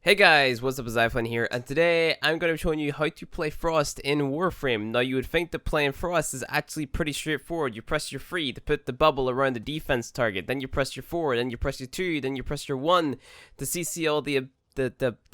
Hey guys, what's up, it's iFlynn here, and today I'm going to be showing you how to play Frost in Warframe. Now, you would think that playing Frost is actually pretty straightforward. You press your 3 to put the bubble around the defense target, then you press your 4, then you press your 2, then you press your 1 to CC all the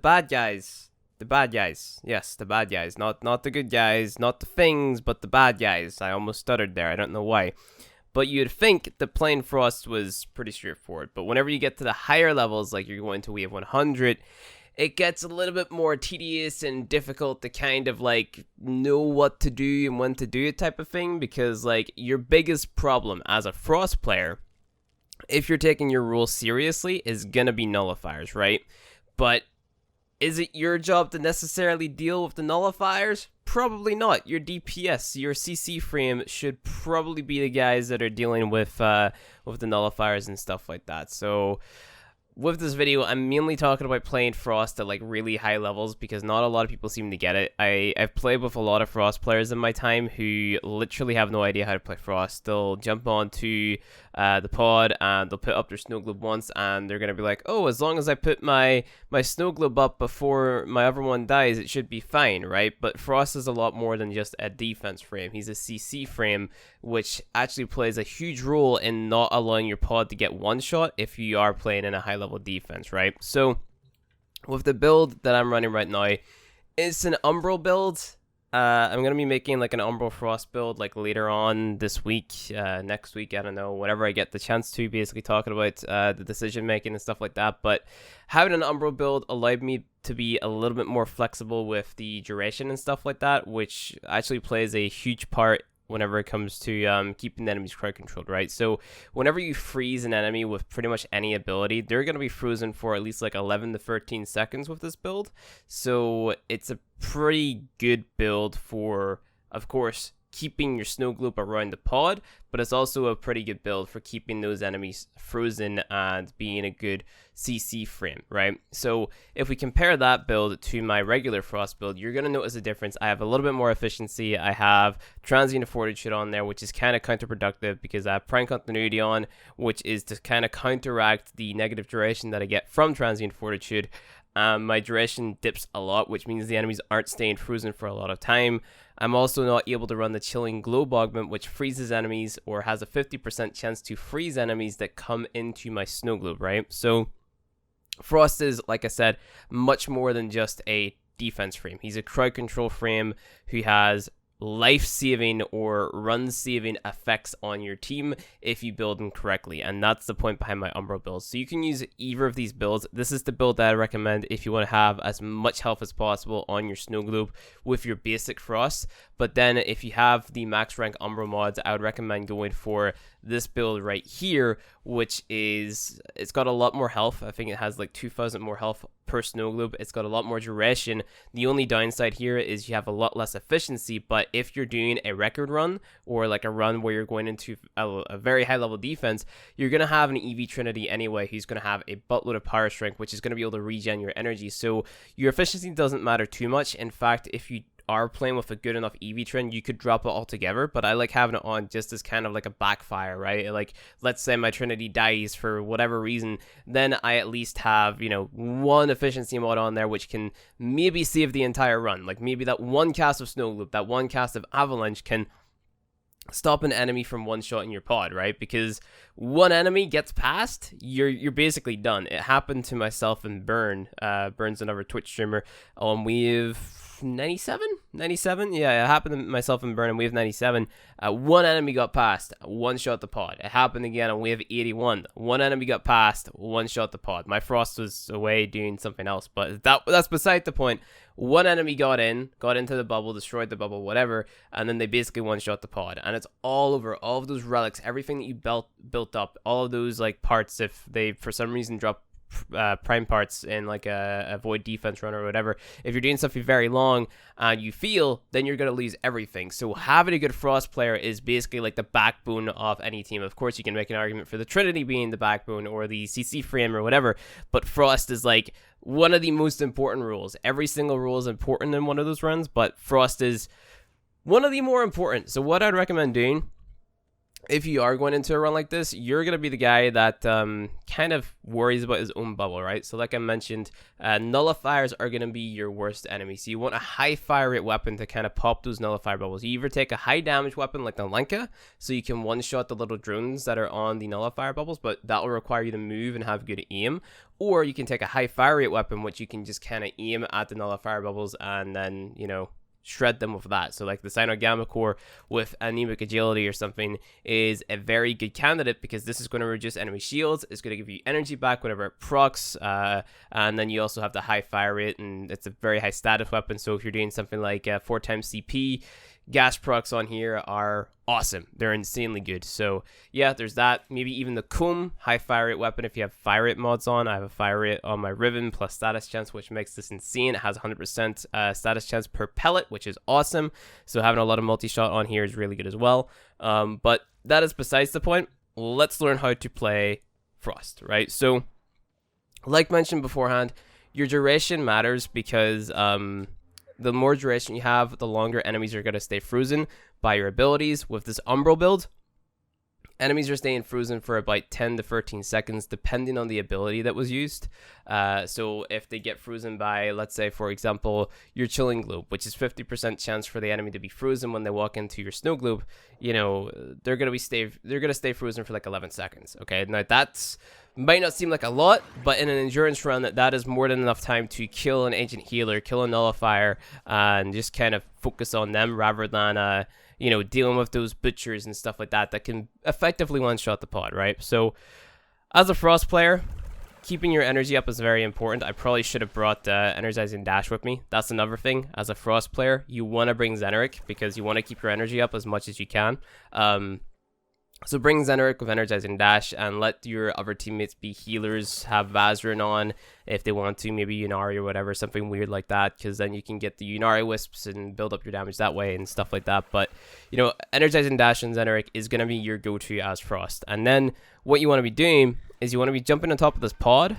bad guys. The bad guys. Yes, the bad guys. Not the good guys, not the things, but the bad guys. I almost stuttered there, I don't know why. But you'd think that playing Frost was pretty straightforward. But whenever you get to the higher levels, like you're going to Wave 100, it gets a little bit more tedious and difficult to kind of like know what to do and when to do it type of thing. Because like your biggest problem as a Frost player, if you're taking your rules seriously, is going to be nullifiers, right? But is it your job to necessarily deal with the nullifiers? Probably not. Your DPS, your CC frame should probably be the guys that are dealing with the nullifiers and stuff like that. So with this video, I'm mainly talking about playing Frost at like really high levels because not a lot of people seem to get it. I've played with a lot of Frost players in my time who literally have no idea how to play Frost. They'll jump onto the pod and they'll put up their snow globe once and they're gonna be like, oh, as long as I put my snow globe up before my other one dies, it should be fine, right? But Frost is a lot more than just a defense frame. He's a CC frame, which actually plays a huge role in not allowing your pod to get one shot if you are playing in a high level defense, right? So with the build that I'm running right now, it's an Umbral build. I'm going to be making like an Umbral Frost build like later on this week, next week, I don't know, whenever I get the chance to, basically talking about the decision making and stuff like that. But having an Umbral build allowed me to be a little bit more flexible with the duration and stuff like that, which actually plays a huge part whenever it comes to keeping the enemies crowd controlled, right? So whenever you freeze an enemy with pretty much any ability, they're going to be frozen for at least like 11 to 13 seconds with this build. So it's a pretty good build for, of course, keeping your snow globe around the pod, but it's also a pretty good build for keeping those enemies frozen and being a good CC frame, right? So if we compare that build to my regular Frost build, you're going to notice a difference. I have a little bit more efficiency. I have transient fortitude on there, which is kind of counterproductive because I have prime continuity on, which is to kind of counteract the negative duration that I get from transient fortitude. My duration dips a lot, which means the enemies aren't staying frozen for a lot of time. I'm also not able to run the chilling globe augment, which freezes enemies or has a 50% chance to freeze enemies that come into my snow globe, right? So Frost is, like I said, much more than just a defense frame. He's a crowd control frame who has life-saving or run-saving effects on your team if you build them correctly, and that's the point behind my Umbral build. So you can use either of these builds. This is the build that I recommend if you want to have as much health as possible on your snow globe with your basic Frost. But then if you have the max rank Umbral mods, I would recommend going for this build right here, which is, it's got a lot more health. I think it has like 2,000 more health per snow globe. It's got a lot more duration. The only downside here is you have a lot less efficiency, but if you're doing a record run or like a run where you're going into a very high level defense, you're going to have an EV Trinity anyway who's going to have a buttload of power strength, which is going to be able to regen your energy. So your efficiency doesn't matter too much. In fact, if you are playing with a good enough EV trend, you could drop it altogether, but I like having it on just as kind of like a backfire, right? Like, let's say my Trinity dies for whatever reason, then I at least have, you know, one efficiency mod on there which can maybe save the entire run. Like maybe that one cast of Snow Globe, that one cast of Avalanche can stop an enemy from one shot in your pod, right? Because one enemy gets past, you're basically done. It happened to myself and Burn. Burn's another Twitch streamer. We've 97, yeah, it happened to myself and Burn, and we have 97. One enemy got past, one shot the pod. It happened again, and we have 81. One enemy got past, one shot the pod. My Frost was away doing something else, but that's beside the point. One enemy got into the bubble, destroyed the bubble, whatever, and then they basically one shot the pod. And it's all over, all of those relics, everything that you built up, all of those like parts, if they for some reason drop prime parts in like a void defense run or whatever, if you're doing something very long and you feel, then you're going to lose everything. So having a good Frost player is basically like the backbone of any team. Of course, you can make an argument for the Trinity being the backbone or the CC frame or whatever, but Frost is like one of the most important rules. Every single rule is important in one of those runs, but Frost is one of the more important. So what I'd recommend doing if you are going into a run like this, you're going to be the guy that kind of worries about his own bubble, right? So like I mentioned, nullifiers are going to be your worst enemy. So you want a high fire rate weapon to kind of pop those nullifier bubbles. You either take a high damage weapon like the Lenka, so you can one-shot the little drones that are on the nullifier bubbles, but that will require you to move and have good aim. Or you can take a high fire rate weapon, which you can just kind of aim at the nullifier bubbles and then, you know, shred them with that. So like the Sino Gamma Core with anemic agility or something is a very good candidate, because this is going to reduce enemy shields, it's going to give you energy back whenever it procs, and then you also have the high fire rate, and it's a very high status weapon. So if you're doing something like 4 times CP, gas procs on here are awesome. They're insanely good. So yeah, there's that. Maybe even the Comb, high fire rate weapon if you have fire rate mods on. I have a fire rate on my Riven plus status chance, which makes this insane. It has 100% status chance per pellet, which is awesome. So having a lot of multi-shot on here is really good as well. But that is besides the point. Let's learn how to play Frost, right? So like mentioned beforehand, your duration matters, because the more duration you have, the longer enemies are going to stay frozen by your abilities. With this Umbral build, enemies are staying frozen for about 10 to 13 seconds, depending on the ability that was used. So if they get frozen by, let's say, for example, your Chilling Globe, which is 50% chance for the enemy to be frozen when they walk into your Snow Globe, you know, they're going to stay frozen for like 11 seconds. Okay, now that's might not seem like a lot, but in an endurance run, that is more than enough time to kill an ancient healer, kill a nullifier, and just kind of focus on them rather than you know, dealing with those butchers and stuff like that that can effectively one-shot the pod, right? So as a Frost player, keeping your energy up is very important. I probably should have brought Energizing Dash with me. That's another thing. As a Frost player, you want to bring Zeneric, because you want to keep your energy up as much as you can. So bring Zeneric with Energizing Dash, and let your other teammates be healers, have Vazarin on if they want to, maybe Yunari or whatever, something weird like that, because then you can get the Yunari Wisps and build up your damage that way and stuff like that. But, you know, Energizing Dash and Zeneric is going to be your go-to as Frost. And then what you want to be doing is you want to be jumping on top of this pod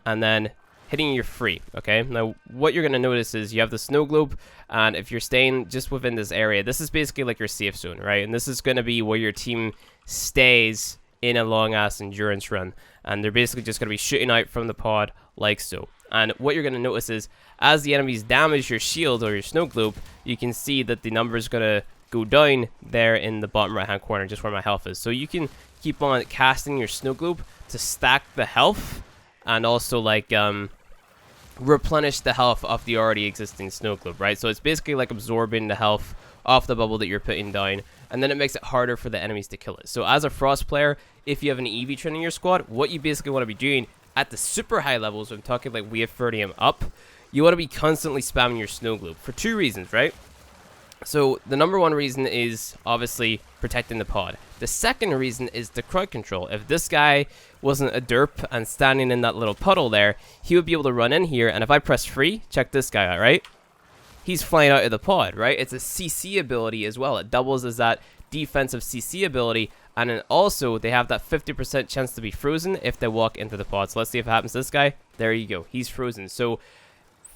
and then hitting your free, okay? Now, what you're going to notice is you have the Snow Globe, and if you're staying just within this area, this is basically like your safe zone, right? And this is going to be where your team stays in a long-ass endurance run, and they're basically just going to be shooting out from the pod like so. And what you're going to notice is, as the enemies damage your shield or your Snow Globe, you can see that the number is going to go down there in the bottom right-hand corner, just where my health is. So you can keep on casting your Snow Globe to stack the health, and also, like, replenish the health of the already existing Snow Globe, right? So it's basically like absorbing the health off the bubble that you're putting down, and then it makes it harder for the enemies to kill it. So as a Frost player, if you have an EV train in your squad, what you basically want to be doing at the super high levels, I'm talking like wave 30 and up, you want to be constantly spamming your Snow Globe for 2 reasons, right? So the number one reason is obviously protecting the pod. The second reason is the crowd control. If this guy wasn't a derp and standing in that little puddle there, he would be able to run in here, and if I press free, check this guy out, right? He's flying out of the pod, right? It's a CC ability as well. It doubles as that defensive CC ability, and then also they have that 50% chance to be frozen if they walk into the pod. So let's see if it happens to this guy. There you go. He's frozen. So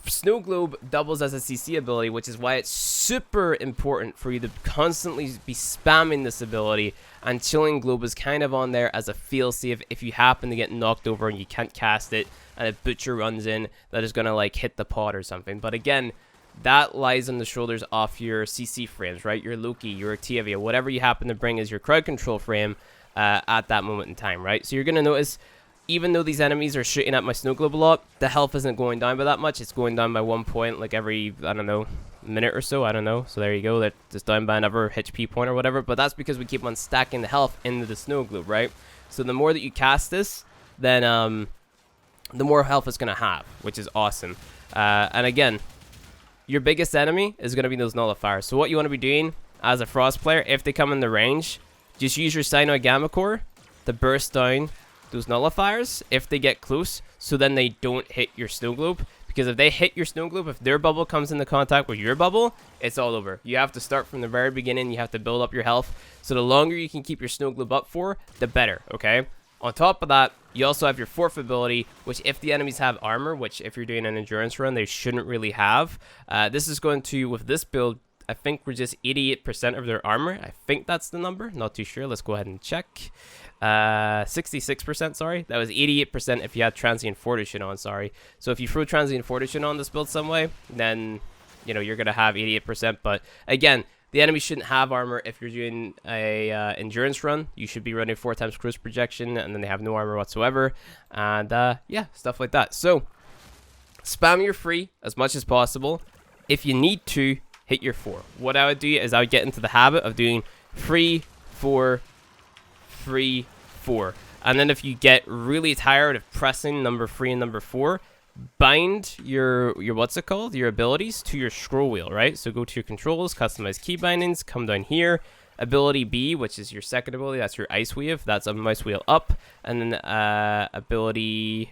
Snow Globe doubles as a CC ability, which is why it's super important for you to constantly be spamming this ability, and Chilling Globe is kind of on there as a failsafe if you happen to get knocked over and you can't cast it, and a butcher runs in that is going to like hit the pod or something. But again, that lies on the shoulders of your CC frames, right? Your Loki, your Octavia, whatever you happen to bring as your crowd control frame at that moment in time, right? So you're going to notice, even though these enemies are shooting at my Snow Globe a lot, the health isn't going down by that much. It's going down by 1 point, like every, I don't know, minute or so. I don't know. So there you go. That's just down by another HP point or whatever. But that's because we keep on stacking the health into the Snow Globe, right? So the more that you cast this, then the more health it's going to have, which is awesome. And again, your biggest enemy is going to be those nullifiers. So what you want to be doing as a Frost player, if they come in the range, just use your Cyanoid Gamma Core to burst down those nullifiers if they get close, so then they don't hit your Snow Globe. Because if they hit your Snow Globe, if their bubble comes into contact with your bubble, it's all over. You have to start from the very beginning. You have to build up your health. So the longer you can keep your Snow Globe up for, the better, okay? On top of that, you also have your fourth ability, which if the enemies have armor, which if you're doing an endurance run, they shouldn't really have, this is going to, with this build, I think we're just 88% of their armor. I think that's the number. Not too sure. Let's go ahead and check. 66%, sorry. That was 88% if you had Transient Fortitude on, sorry. So if you throw Transient Fortitude on this build some way, then, you know, you're going to have 88%. But again, the enemy shouldn't have armor if you're doing a endurance run. You should be running 4 times cruise projection, and then they have no armor whatsoever. And yeah, stuff like that. So spam your free as much as possible. If you need to, hit your 4. What I would do is I would get into the habit of doing 3, 4, 3, 4. And then if you get really tired of pressing number 3 and number 4, bind your what's it called, your abilities to your scroll wheel, right? So go to your controls, customize key bindings, come down here, ability B, which is your second ability, that's your ice wave, that's a mouse wheel up, and then ability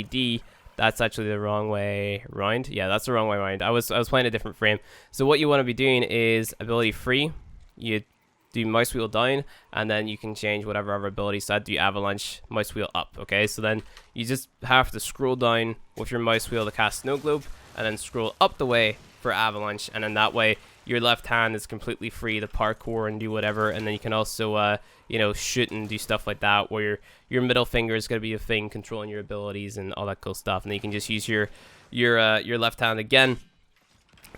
D, that's actually the wrong way around. Yeah, that's the wrong way around. I was playing a different frame. So what you want to be doing is ability 3, you do mouse wheel down, and then you can change whatever other ability. So I'd do avalanche, mouse wheel up, okay? So then you just have to scroll down with your mouse wheel to cast snow globe, and then scroll up the way for avalanche, and then that way your left hand is completely free to parkour and do whatever. And then you can also you know, shoot and do stuff like that, where your middle finger is going to be a thing controlling your abilities and all that cool stuff. And then you can just use your left hand again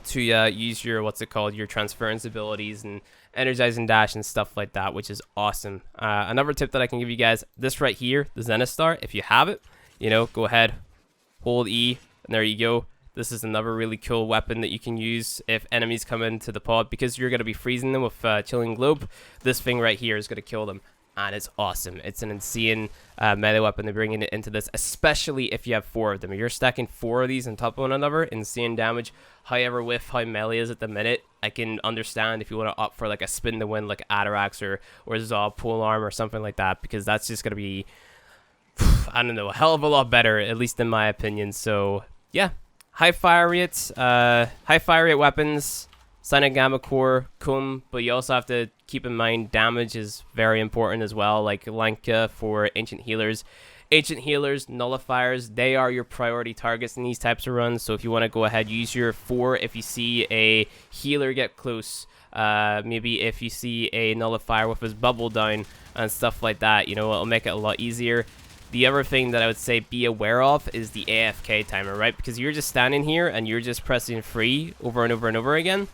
to use your what's it called, your transference abilities and energize and dash and stuff like that, which is awesome. Another tip that I can give you guys, this right here, the Zenith Star, if you have it, you know, go ahead, hold E, and there you go. This is another really cool weapon that you can use if enemies come into the pod, because you're going to be freezing them with Chilling Globe. This thing right here is going to kill them, and it's awesome. It's an insane melee weapon. They're bringing it into this, especially if you have 4 of them. If you're stacking 4 of these on top of one another, insane damage. However, with how melee is at the minute, I can understand if you want to opt for like a spin to win, like Atarax or Zob pole arm or something like that, because that's just going to be, I don't know, a hell of a lot better, at least in my opinion. So yeah. High fire rate weapons, Sonic Gamma Core, Kum, but you also have to keep in mind damage is very important as well, like Lanka for Ancient Healers. Ancient Healers, Nullifiers, they are your priority targets in these types of runs, so if you want to go ahead, use your 4 if you see a healer get close, maybe if you see a Nullifier with his bubble down and stuff like that, you know, it'll make it a lot easier. The other thing that I would say be aware of is the AFK timer, right? Because you're just standing here and you're just pressing free over and over and over again.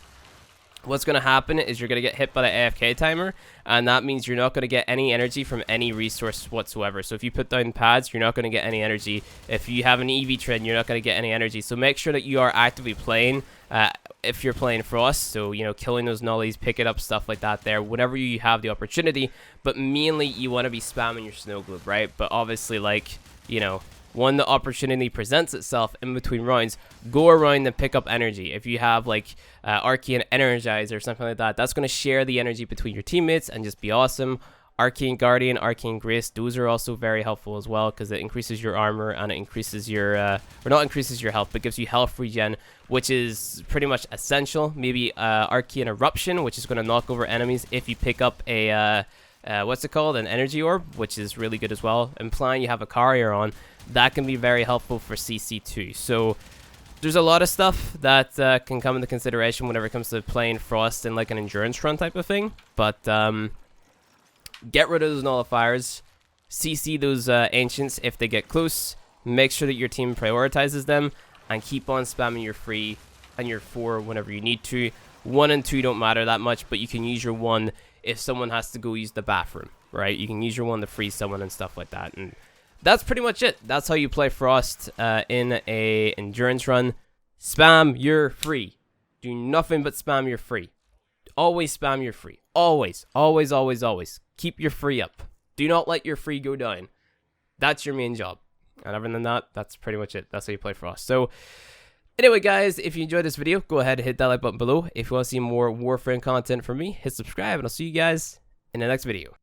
What's going to happen is you're going to get hit by the AFK timer, and that means you're not going to get any energy from any resource whatsoever. So if you put down pads, you're not going to get any energy. If you have an EV trend, you're not going to get any energy. So make sure that you are actively playing if you're playing Frost. So, you know, killing those nullies, pick it up, stuff like that there, whenever you have the opportunity. But mainly you want to be spamming your snow globe, right? But obviously, like, you know, when the opportunity presents itself in between rounds, go around and pick up energy. If you have like Arcane Energize or something like that, that's going to share the energy between your teammates and just be awesome. Arcane Guardian, Arcane Grace, those are also very helpful as well, because it increases your armor and it increases your, or not increases your health, but gives you health regen, which is pretty much essential. Maybe Arcane Eruption, which is going to knock over enemies if you pick up a, what's it called, an energy orb, which is really good as well. Implying you have a carrier on, that can be very helpful for CC2. So there's a lot of stuff that can come into consideration whenever it comes to playing Frost in like an endurance run type of thing. But get rid of those nullifiers, CC those ancients if they get close, make sure that your team prioritizes them, and keep on spamming your 3 and your 4 whenever you need to. 1 and 2 don't matter that much, but you can use your 1 if someone has to go use the bathroom, right? You can use your 1 to freeze someone and stuff like that. And that's pretty much it. That's how you play Frost in a endurance run. Spam your free. Do nothing but spam your free. Always spam your free. Always, always, always, always. Keep your free up. Do not let your free go down. That's your main job. And other than that, that's pretty much it. That's how you play Frost. So anyway, guys, if you enjoyed this video, go ahead and hit that like button below. If you want to see more Warframe content from me, hit subscribe, and I'll see you guys in the next video.